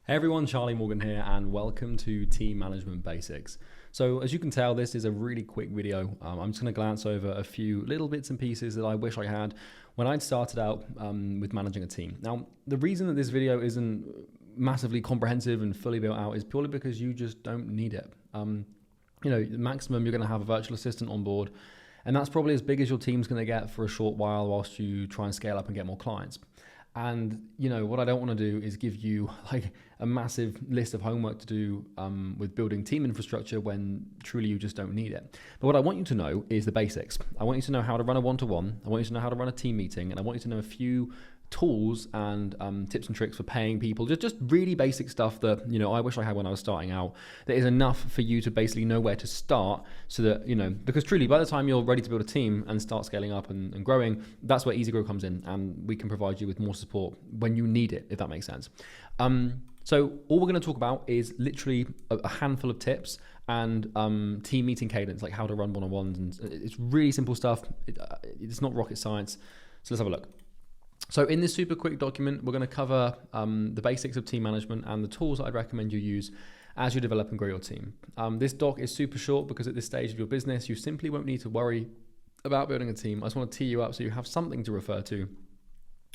Hey everyone, Charlie Morgan here and welcome to Team Management Basics. So as you can tell, this is a really quick video. I'm just going to glance over a few little bits and pieces that I wish I had when I'd started out with managing a team. Now, the reason that this video isn't massively comprehensive and fully built out is purely because you just don't need it. Maximum you're going to have a virtual assistant on board, and that's probably as big as your team's going to get for a short while whilst you try and scale up and get more clients. And what I don't want to do is give you like a massive list of homework to do with building team infrastructure when truly you just don't need it. But what I want you to know is the basics. I want you to know how to run a one-to-one. I want you to know how to run a team meeting, and I want you to know a few tools and tips and tricks for paying people, just really basic stuff that I wish I had when I was starting out, that is enough for you to basically know where to start, so that because truly by the time you're ready to build a team and start scaling up and growing, that's where EasyGrow comes in, and we can provide you with more support when you need it, if that makes sense. So all we're going to talk about is literally a handful of tips and team meeting cadence, like how to run one-on-ones, and it's really simple stuff. It's not rocket science. So let's have a look. So in this super quick document, we're going to cover the basics of team management and the tools that I'd recommend you use as you develop and grow your team. This doc is super short because at this stage of your business, you simply won't need to worry about building a team. I just want to tee you up so you have something to refer to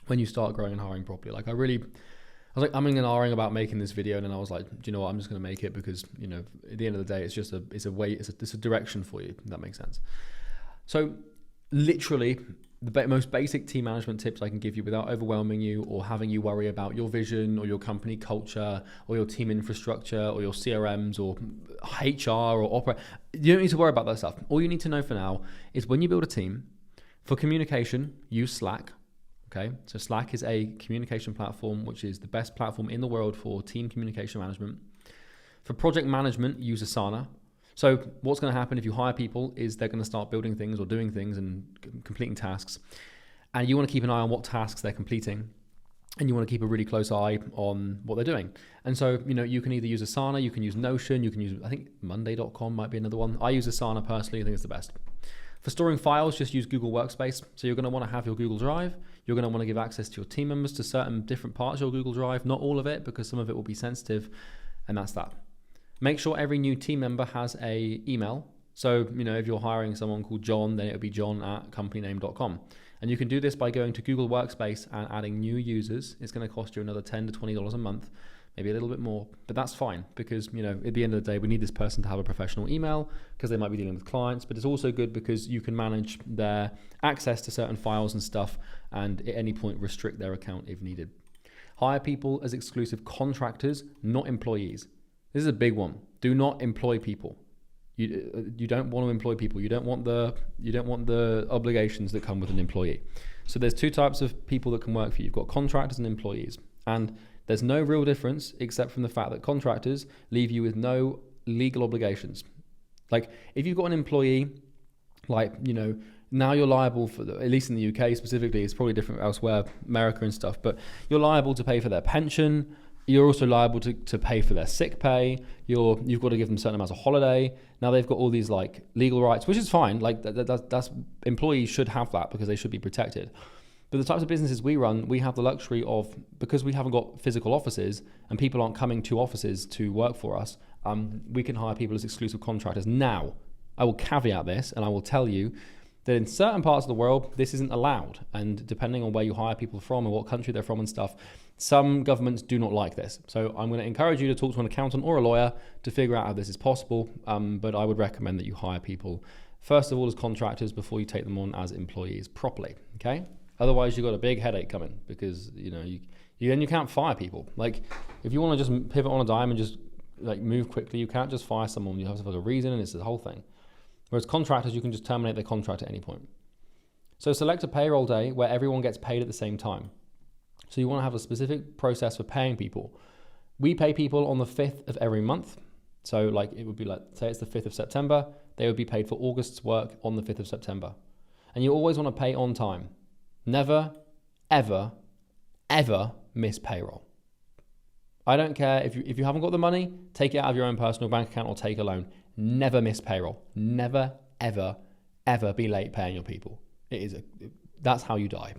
when you start growing and hiring properly. I was like umming and ahhing about making this video, and then I was like, do you know what? I'm just going to make it because at the end of the day, it's a direction for you. If that makes sense. So literally, the most basic team management tips I can give you without overwhelming you or having you worry about your vision or your company culture or your team infrastructure or your CRMs or HR or opera. You don't need to worry about that stuff. All you need to know for now is when you build a team, for communication, use Slack. Okay, so Slack is a communication platform, which is the best platform in the world for team communication management. For project management, use Asana. So what's going to happen if you hire people is they're going to start building things or doing things and completing tasks. And you want to keep an eye on what tasks they're completing. And you want to keep a really close eye on what they're doing. And so, you can either use Asana, you can use Notion, you can use, I think Monday.com might be another one. I use Asana personally, I think it's the best. For storing files, just use Google Workspace. So you're going to want to have your Google Drive. You're going to want to give access to your team members to certain different parts of your Google Drive, not all of it, because some of it will be sensitive, and that's that. Make sure every new team member has a email. So, if you're hiring someone called John, then it would be john@companyname.com. And you can do this by going to Google Workspace and adding new users. It's going to cost you another $10 to $20 a month, maybe a little bit more, but that's fine because, at the end of the day, we need this person to have a professional email because they might be dealing with clients, but it's also good because you can manage their access to certain files and stuff and at any point restrict their account if needed. Hire people as exclusive contractors, not employees. This is a big one. Do not employ people. You don't want to employ people. You don't want the obligations that come with an employee. So there's two types of people that can work for you. You've got contractors and employees. And there's no real difference except from the fact that contractors leave you with no legal obligations. Like if you've got an employee, now you're liable for, at least in the UK specifically, it's probably different elsewhere, America and stuff, but you're liable to pay for their pension. You're also liable to pay for their sick pay. You've got to give them certain amounts of holiday. Now they've got all these like legal rights, which is fine. Like that's employees should have that because they should be protected. But the types of businesses we run, we have the luxury of, because we haven't got physical offices and people aren't coming to offices to work for us, we can hire people as exclusive contractors. Now, I will caveat this and I will tell you that in certain parts of the world, this isn't allowed. And depending on where you hire people from and what country they're from and stuff, some governments do not like this. So I'm going to encourage you to talk to an accountant or a lawyer to figure out how this is possible. But I would recommend that you hire people, first of all, as contractors before you take them on as employees properly, okay? Otherwise, you've got a big headache coming because, you can't fire people. Like, if you want to just pivot on a dime and just like move quickly, you can't just fire someone. You have to have a reason, and it's the whole thing. Whereas contractors, you can just terminate their contract at any point. So select a payroll day where everyone gets paid at the same time. So you want to have a specific process for paying people. We pay people on the 5th of every month. So like it would be like, say it's the 5th of September, they would be paid for August's work on the 5th of September. And you always want to pay on time. Never, ever, ever miss payroll. I don't care if you haven't got the money, take it out of your own personal bank account or take a loan. Never miss payroll. Never, ever, ever be late paying your people. That's how you die.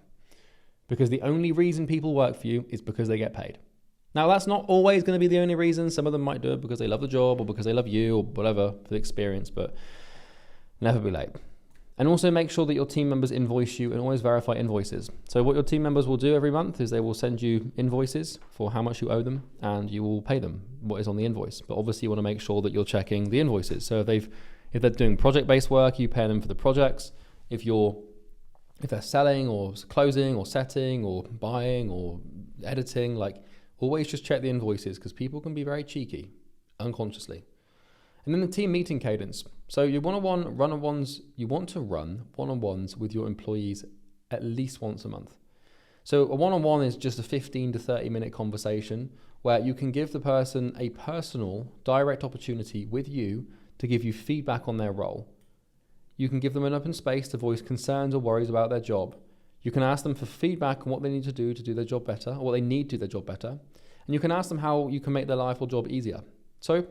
Because the only reason people work for you is because they get paid. Now, that's not always going to be the only reason. Some of them might do it because they love the job or because they love you or whatever for the experience, but never be late. And also make sure that your team members invoice you and always verify invoices. So what your team members will do every month is they will send you invoices for how much you owe them, and you will pay them what is on the invoice. But obviously you want to make sure that you're checking the invoices. So if they're doing project-based work, you pay them for the projects. If they're selling or closing or setting or buying or editing, like always just check the invoices, because people can be very cheeky unconsciously. And then the team meeting cadence. So you want to run one-on-ones with your employees at least once a month. So a one-on-one is just a 15 to 30 minute conversation where you can give the person a personal, direct opportunity with you to give you feedback on their role. You can give them an open space to voice concerns or worries about their job. You can ask them for feedback on what they need to do their job better, or what they need to do their job better. And you can ask them how you can make their life or job easier. So,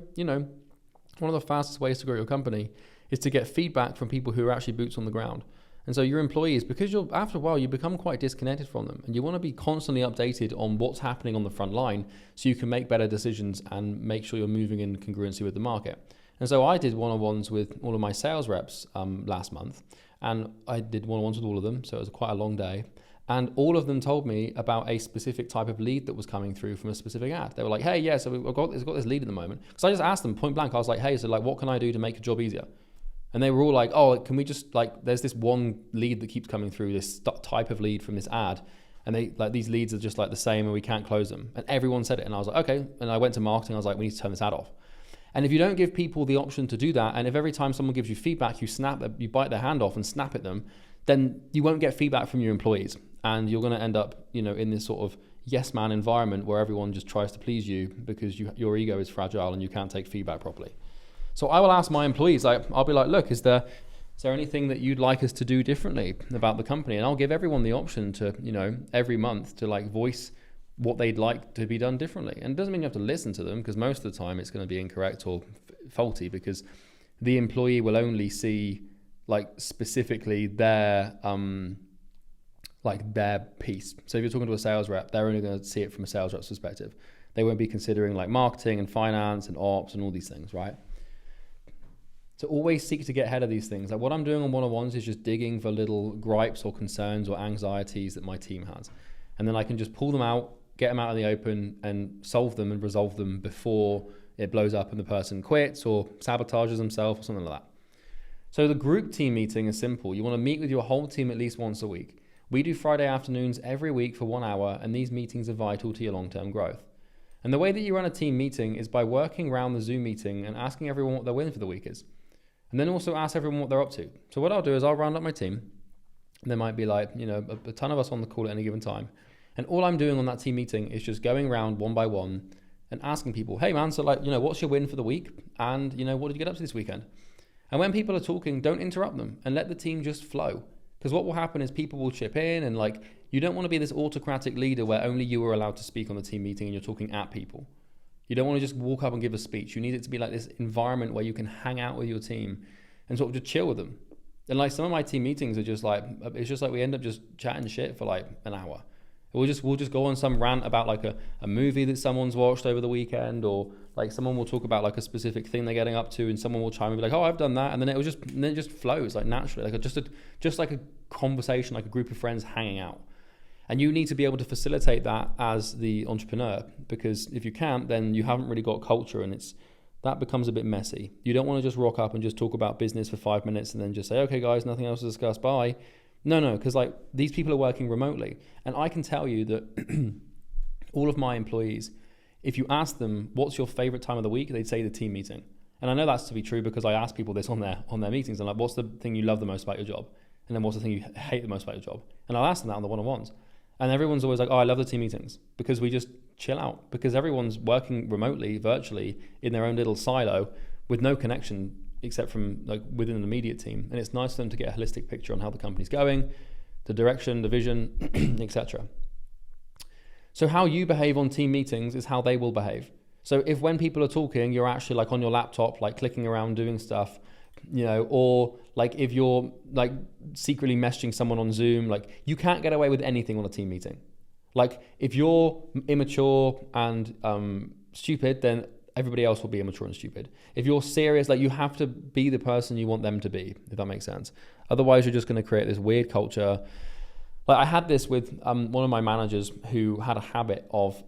one of the fastest ways to grow your company is to get feedback from people who are actually boots on the ground. And so your employees, because after a while, you become quite disconnected from them, and you want to be constantly updated on what's happening on the front line so you can make better decisions and make sure you're moving in congruency with the market. And so I did one-on-ones with all of my sales reps last month, and I did one-on-ones with all of them, so it was quite a long day. And all of them told me about a specific type of lead that was coming through from a specific ad. They were like, hey, yeah, so we've got this lead at the moment. So I just asked them point blank, I was like, hey, so like, what can I do to make your job easier? And they were all like, oh, can we just there's this one lead that keeps coming through, this type of lead from this ad. And these leads are just like the same and we can't close them. And everyone said it. And I was like, okay. And I went to marketing. I was like, we need to turn this ad off. And if you don't give people the option to do that, and if every time someone gives you feedback, you bite their hand off and snap at them, then you won't get feedback from your employees. And you're going to end up, in this sort of yes man environment where everyone just tries to please you because your ego is fragile and you can't take feedback properly. So I will ask my employees, I'll be like, look, is there anything that you'd like us to do differently about the company? And I'll give everyone the option to, every month to voice what they'd like to be done differently. And it doesn't mean you have to listen to them, because most of the time it's going to be incorrect or faulty, because the employee will only see specifically their piece. So if you're talking to a sales rep, they're only going to see it from a sales rep's perspective. They won't be considering marketing and finance and ops and all these things, right? So always seek to get ahead of these things. What I'm doing on one-on-ones is just digging for little gripes or concerns or anxieties that my team has. And then I can just pull them out, get them out in the open and solve them and resolve them before it blows up and the person quits or sabotages himself or something like that. So the group team meeting is simple. You want to meet with your whole team at least once a week. We do Friday afternoons every week for 1 hour, and these meetings are vital to your long-term growth. And the way that you run a team meeting is by working around the Zoom meeting and asking everyone what their win for the week is. And then also ask everyone what they're up to. So what I'll do is I'll round up my team. There might be a ton of us on the call at any given time. And all I'm doing on that team meeting is just going around one by one and asking people, hey man, so what's your win for the week? And what did you get up to this weekend? And when people are talking, don't interrupt them and let the team just flow. Because what will happen is people will chip in and you don't want to be this autocratic leader where only you are allowed to speak on the team meeting and you're talking at people. You don't want to just walk up and give a speech. You need it to be this environment where you can hang out with your team and sort of just chill with them. And some of my team meetings are just it's just we end up just chatting shit for an hour. We'll just go on some rant about a movie that someone's watched over the weekend, or someone will talk about a specific thing they're getting up to, and someone will chime in and be like, oh, I've done that. And then it just flows naturally, just like a conversation, like a group of friends hanging out. And you need to be able to facilitate that as the entrepreneur, because if you can't, then you haven't really got culture, and that becomes a bit messy. You don't want to just rock up and just talk about business for 5 minutes and then just say, okay guys, nothing else to discuss, bye. No, because these people are working remotely. And I can tell you that all of my employees, if you ask them, what's your favorite time of the week? They'd say the team meeting. And I know that's to be true because I ask people this on their meetings. I'm like, what's the thing you love the most about your job? And then what's the thing you hate the most about your job? And I'll ask them that on the one-on-ones. And everyone's always like, oh, I love the team meetings, because we just chill out, because everyone's working remotely, virtually, in their own little silo with no connection except from within an immediate team. And it's nice for them to get a holistic picture on how the company's going, the direction, the vision, etc. So how you behave on team meetings is how they will behave. So if when people are talking, you're actually on your laptop, clicking around doing stuff, or if you're secretly messaging someone on Zoom, you can't get away with anything on a team meeting. Like if you're immature and stupid, then everybody else will be immature and stupid. If you're serious, like you have to be the person you want them to be, if that makes sense. Otherwise, you're just going to create this weird culture. Like I had this with one of my managers who had a habit of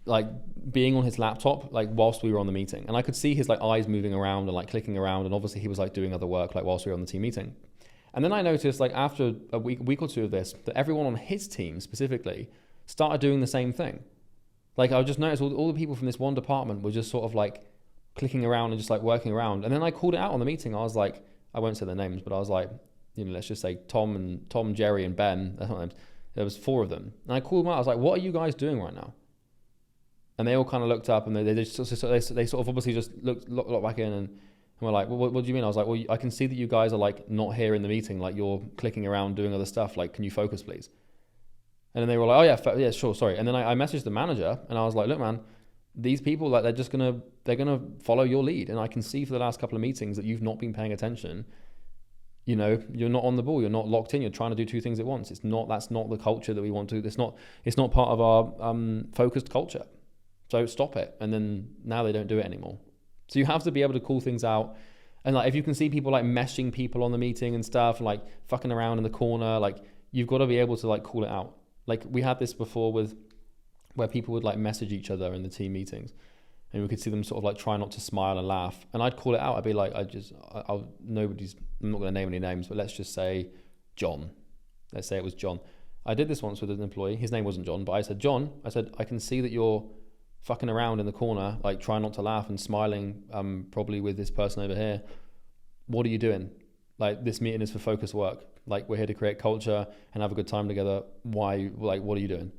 like being on his laptop like whilst we were on the meeting, and I could see his like eyes moving around and like clicking around, and obviously he was like doing other work like whilst we were on the team meeting. And then I noticed like after a week or two of this that everyone on his team specifically started doing the same thing. Like I just noticed all the people from this one department were just sort of like clicking around and just like working around. And then I called it out on the meeting. I was like, I won't say their names, but I was like, let's just say Tom, Jerry, and Ben. That's not names. There was 4 of them, and I called them out. I was like, "What are you guys doing right now?" And they all kind of looked up, and they sort of obviously just looked back in, and were like, well, "What do you mean?" I was like, "Well, I can see that you guys are like not here in the meeting. Like you're clicking around doing other stuff. Like, can you focus, please?" And then they were like, "Oh yeah, sure, sorry." And then I messaged the manager, and I was like, "Look, man, these people like they're gonna follow your lead, and I can see for the last couple of meetings that you've not been paying attention. You're not on the ball. You're not locked in. You're trying to do 2 things at once. That's not the culture that we want to. It's not part of our focused culture. So stop it." And then now they don't do it anymore. So you have to be able to call things out. And like, if you can see people like meshing people on the meeting and stuff, like fucking around in the corner, like you've got to be able to like call it out. Like we had this before with where people would like message each other in the team meetings, and we could see them sort of like try not to smile and laugh. And I'd call it out. I'd be like, I'm not going to name any names, but let's just say John. Let's say it was John. I did this once with an employee. His name wasn't John, but I said, "John," I said, "I can see that you're fucking around in the corner, like trying not to laugh and smiling, probably with this person over here. What are you doing? Like this meeting is for focus work. Like we're here to create culture and have a good time together. Why, like, what are you doing?"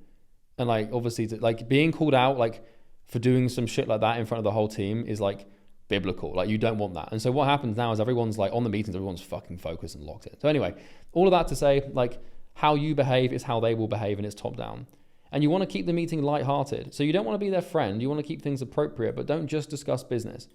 And like, obviously like being called out, like for doing some shit like that in front of the whole team is like biblical. Like you don't want that. And so what happens now is everyone's like on the meetings, everyone's fucking focused and locked in. So anyway, all of that to say, like how you behave is how they will behave, and it's top down. And you want to keep the meeting lighthearted. So you don't want to be their friend. You want to keep things appropriate, but don't just discuss business.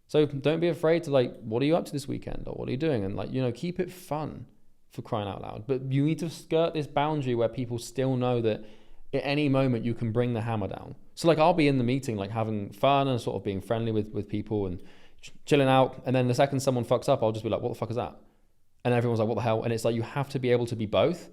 So don't be afraid to like, what are you up to this weekend? Or what are you doing? And like, keep it fun, for crying out loud. But you need to skirt this boundary where people still know that at any moment you can bring the hammer down. So like I'll be in the meeting like having fun and sort of being friendly with people and chilling out. And then the second someone fucks up, I'll just be like, "What the fuck is that?" And everyone's like, "What the hell?" And it's like you have to be able to be both,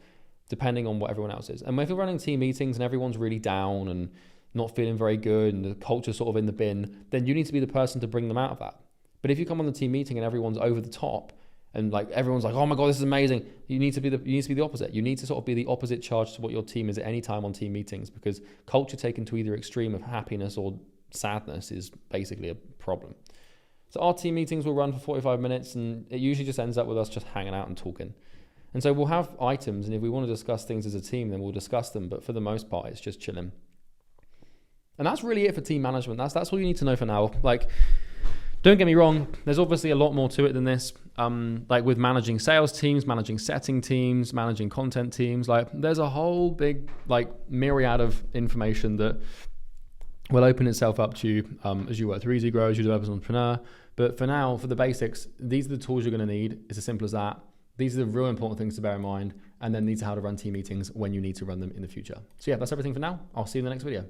depending on what everyone else is. And if you're running team meetings and everyone's really down and not feeling very good and the culture's sort of in the bin, then you need to be the person to bring them out of that. But if you come on the team meeting and everyone's over the top and like everyone's like, "Oh my God, this is amazing," you need to be the opposite. You need to sort of be the opposite charge to what your team is at any time on team meetings, because culture taken to either extreme of happiness or sadness is basically a problem. So our team meetings will run for 45 minutes, and it usually just ends up with us just hanging out and talking. And so we'll have items, and if we want to discuss things as a team, then we'll discuss them. But for the most part, it's just chilling. And that's really it for team management. That's all you need to know for now. Like, don't get me wrong, there's obviously a lot more to it than this. Like with managing sales teams, managing setting teams, managing content teams, like there's a whole big like myriad of information that will open itself up to you as you work through Easy Grow, as you develop as an entrepreneur. But for now, for the basics, these are the tools you're going to need. It's as simple as that. These are the real important things to bear in mind, and then these are how to run team meetings when you need to run them in the future. So yeah, that's everything for now. I'll see you in the next video.